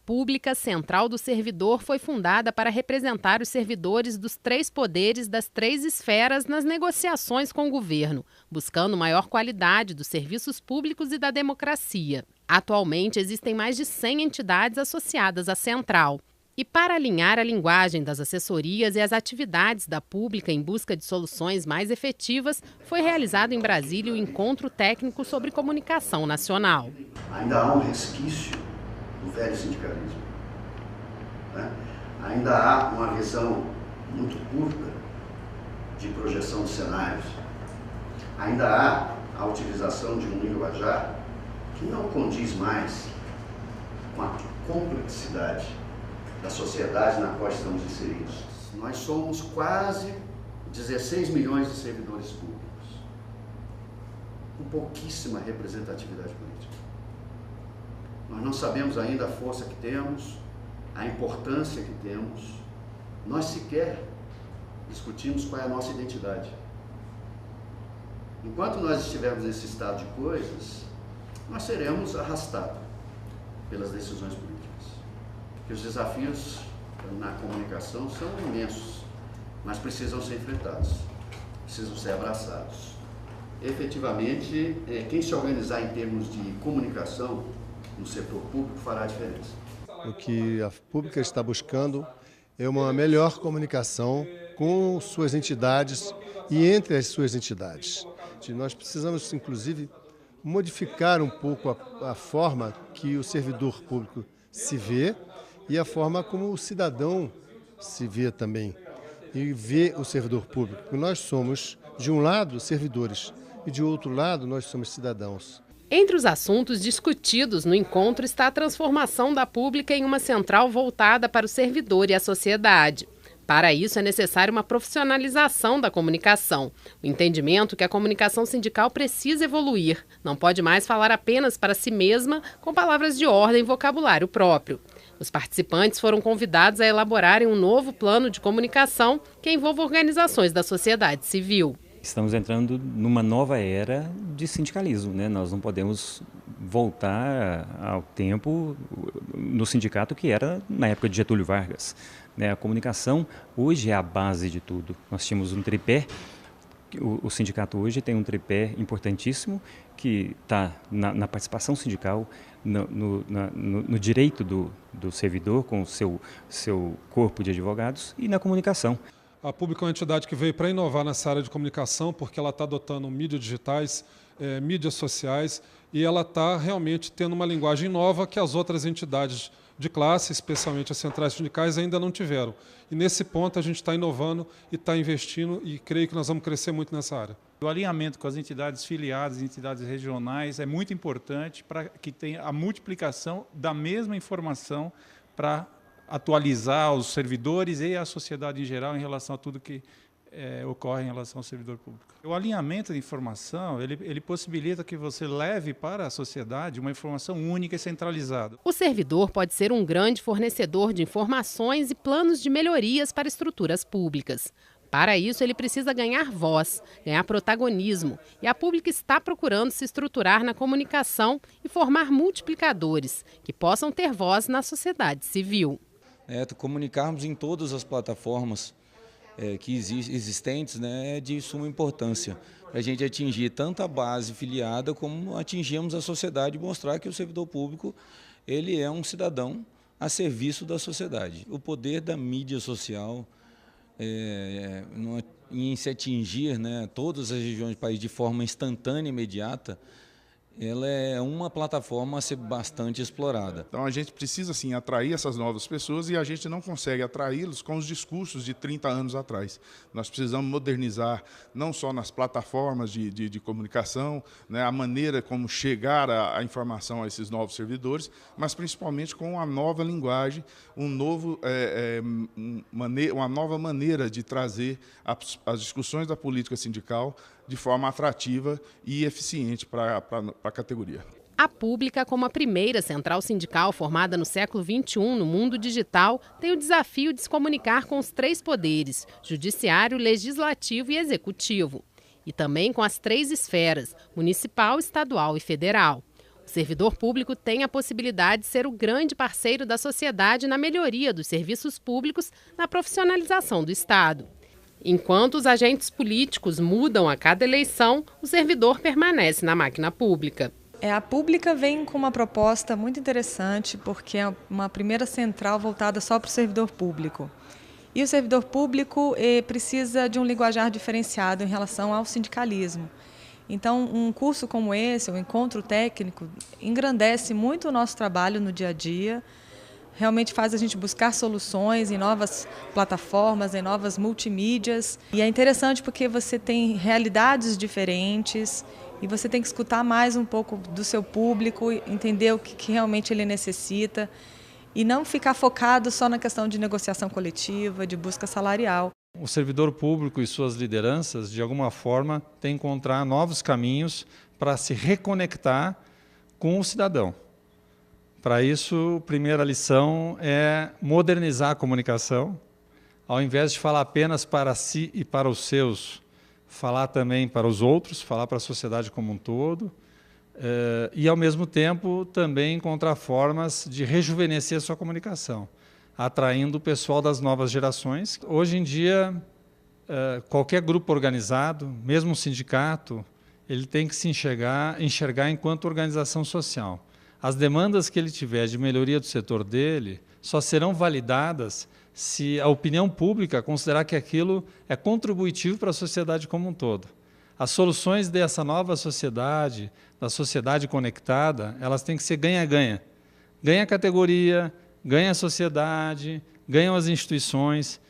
Pública Central do Servidor foi fundada para representar os servidores dos 3 poderes das 3 esferas nas negociações com o governo, buscando maior qualidade dos serviços públicos e da democracia. Atualmente, existem mais de 100 entidades associadas à Central. E para alinhar a linguagem das assessorias e as atividades da Pública em busca de soluções mais efetivas, foi realizado em Brasília o Encontro Técnico sobre Comunicação Nacional. Ainda há um resquício do velho sindicalismo, né? Ainda há uma visão muito curta de projeção de cenários. Ainda há a utilização de um linguajar que não condiz mais com a complexidade da sociedade na qual estamos inseridos. Nós somos quase 16 milhões de servidores públicos, com pouquíssima representatividade política. Nós não sabemos ainda a força que temos, a importância que temos. Nós sequer discutimos qual é a nossa identidade. Enquanto nós estivermos nesse estado de coisas, nós seremos arrastados pelas decisões políticas. Que os desafios na comunicação são imensos, mas precisam ser enfrentados, precisam ser abraçados. Efetivamente, quem se organizar em termos de comunicação no setor público fará a diferença. O que a Pública está buscando é uma melhor comunicação com suas entidades e entre as suas entidades. Nós precisamos, inclusive, modificar um pouco a forma que o servidor público se vê e a forma como o cidadão se vê também, e vê o servidor público. Nós somos, de um lado, servidores, e de outro lado, nós somos cidadãos. Entre os assuntos discutidos no encontro está a transformação da Pública em uma central voltada para o servidor e a sociedade. Para isso, é necessária uma profissionalização da comunicação. O entendimento que a comunicação sindical precisa evoluir. Não pode mais falar apenas para si mesma com palavras de ordem e vocabulário próprio. Os participantes foram convidados a elaborarem um novo plano de comunicação que envolva organizações da sociedade civil. Estamos entrando numa nova era de sindicalismo, né? Nós não podemos voltar ao tempo no sindicato que era na época de Getúlio Vargas, né? A comunicação hoje é a base de tudo. Nós tínhamos um tripé. O sindicato hoje tem um tripé importantíssimo que está na participação sindical, no direito do servidor com o seu corpo de advogados e na comunicação. A Pública é uma entidade que veio para inovar nessa área de comunicação porque ela está adotando mídias digitais, mídias sociais e ela está realmente tendo uma linguagem nova que as outras entidades de classe, especialmente as centrais sindicais, ainda não tiveram. E nesse ponto a gente está inovando e está investindo e creio que nós vamos crescer muito nessa área. O alinhamento com as entidades filiadas, entidades regionais, é muito importante para que tenha a multiplicação da mesma informação para atualizar os servidores e a sociedade em geral em relação a tudo que ocorre em relação ao servidor público. O alinhamento de informação, ele possibilita que você leve para a sociedade uma informação única e centralizada. O servidor pode ser um grande fornecedor de informações e planos de melhorias para estruturas públicas. Para isso, ele precisa ganhar voz, ganhar protagonismo. E a Pública está procurando se estruturar na comunicação e formar multiplicadores que possam ter voz na sociedade civil. Comunicarmos em todas as plataformas que existentes, né, é de suma importância para a gente atingir tanto a base filiada como atingirmos a sociedade e mostrar que o servidor público ele é um cidadão a serviço da sociedade. O poder da mídia social em se atingir, né, todas as regiões do país de forma instantânea e imediata, ela é uma plataforma a ser bastante explorada. Então a gente precisa sim atrair essas novas pessoas e a gente não consegue atraí-los com os discursos de 30 anos atrás. Nós precisamos modernizar não só nas plataformas de comunicação, né, a maneira como chegar a informação a esses novos servidores, mas principalmente com a nova linguagem, uma nova maneira de trazer as discussões da política sindical de forma atrativa e eficiente para a categoria. A Pública, como a primeira central sindical formada no século XXI no mundo digital, tem o desafio de se comunicar com os 3 poderes, judiciário, legislativo e executivo. E também com as 3 esferas, municipal, estadual e federal. O servidor público tem a possibilidade de ser o grande parceiro da sociedade na melhoria dos serviços públicos, na profissionalização do Estado. Enquanto os agentes políticos mudam a cada eleição, o servidor permanece na máquina pública. A Pública vem com uma proposta muito interessante, porque é uma primeira central voltada só para o servidor público. E o servidor público precisa de um linguajar diferenciado em relação ao sindicalismo. Então, um curso como esse, o encontro técnico, engrandece muito o nosso trabalho no dia a dia, realmente faz a gente buscar soluções em novas plataformas, em novas multimídias. E é interessante porque você tem realidades diferentes e você tem que escutar mais um pouco do seu público, entender o que realmente ele necessita e não ficar focado só na questão de negociação coletiva, de busca salarial. O servidor público e suas lideranças, de alguma forma, têm que encontrar novos caminhos para se reconectar com o cidadão. Para isso, a primeira lição é modernizar a comunicação, ao invés de falar apenas para si e para os seus, falar também para os outros, falar para a sociedade como um todo, e, ao mesmo tempo, também encontrar formas de rejuvenescer a sua comunicação, atraindo o pessoal das novas gerações. Hoje em dia, qualquer grupo organizado, mesmo um sindicato, ele tem que se enxergar enquanto organização social. As demandas que ele tiver de melhoria do setor dele só serão validadas se a opinião pública considerar que aquilo é contributivo para a sociedade como um todo. As soluções dessa nova sociedade, da sociedade conectada, elas têm que ser ganha-ganha. Ganha a categoria, ganha a sociedade, ganham as instituições.